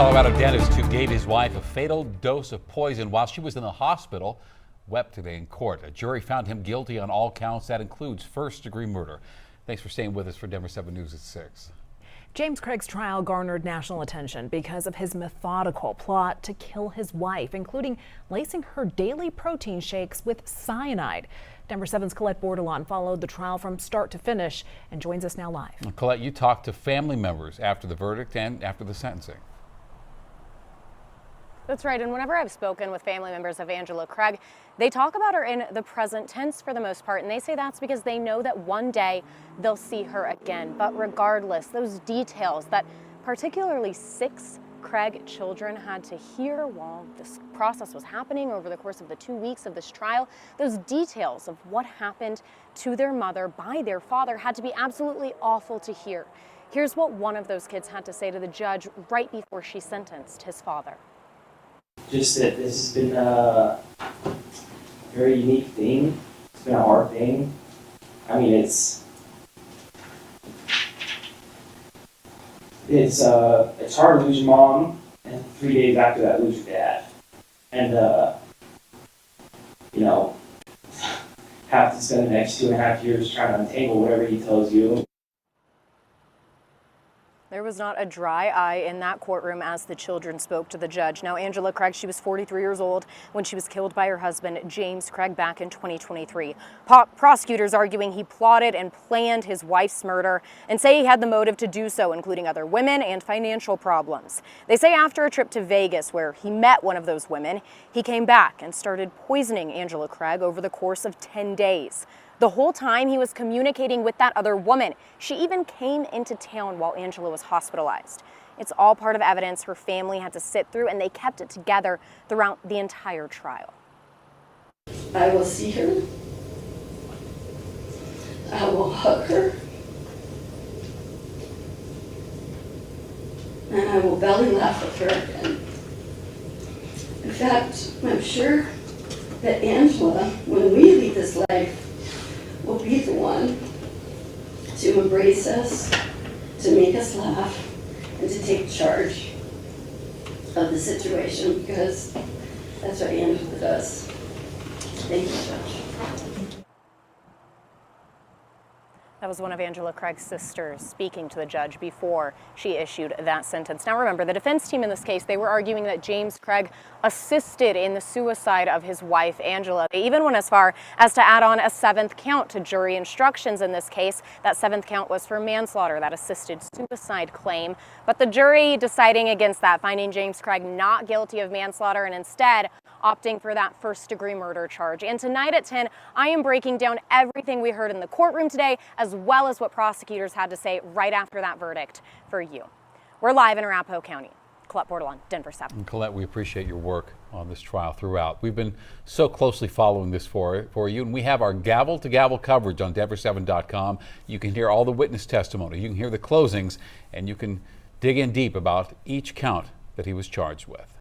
Colorado dentist who gave his wife a fatal dose of poison while she was in the hospital wept today in court. A jury found him guilty on all counts. That includes first-degree murder. Thanks for staying with us for Denver 7 News at 6. James Craig's trial garnered national attention because of his methodical plot to kill his wife, including lacing her daily protein shakes with cyanide. Denver 7's Colette Bordelon followed the trial from start to finish and joins us now live. Colette, you talked to family members after the verdict and after the sentencing. That's right, and whenever I've spoken with family members of Angela Craig, they talk about her in the present tense for the most part, and they say that's because they know that one day they'll see her again. But regardless, those details that particularly 6 Craig children had to hear while this process was happening over the course of the 2 weeks of this trial, those details of what happened to their mother by their father had to be absolutely awful to hear. Here's what one of those kids had to say to the judge right before she sentenced his father. Just that this has been a very unique thing. It's been a hard thing. I mean, it's hard to lose your mom, and 3 days after that, lose your dad. And, have to spend the next 2.5 years trying to untangle whatever he tells you. There was not a dry eye in that courtroom as the children spoke to the judge. Now, Angela Craig, she was 43 years old when she was killed by her husband, James Craig, back in 2023. Prosecutors arguing he plotted and planned his wife's murder and say he had the motive to do so, including other women and financial problems. They say after a trip to Vegas, where he met one of those women, he came back and started poisoning Angela Craig over the course of 10 days. The whole time he was communicating with that other woman. She even came into town while Angela was hospitalized. It's all part of evidence her family had to sit through, and they kept it together throughout the entire trial. I will see her. I will hug her. And I will belly laugh with her again. In fact, I'm sure that Angela, when we leave this life, will be the one to embrace us, to make us laugh, and to take charge of the situation, because that's what Angela does. Thank you, Judge. That was one of Angela Craig's sisters speaking to the judge before she issued that sentence. Now remember, the defense team in this case, they were arguing that James Craig assisted in the suicide of his wife, Angela. They even went as far as to add on a 7th count to jury instructions in this case. That 7th count was for manslaughter, that assisted suicide claim. But the jury deciding against that, finding James Craig not guilty of manslaughter and instead opting for that first-degree murder charge. And tonight at 10, I am breaking down everything we heard in the courtroom today, as well as what prosecutors had to say right after that verdict for you. We're live in Arapahoe County. Colette Bordelon, Denver 7. And Colette, we appreciate your work on this trial throughout. We've been so closely following this for you, and we have our gavel-to-gavel coverage on Denver7.com. You can hear all the witness testimony, you can hear the closings, and you can dig in deep about each count that he was charged with.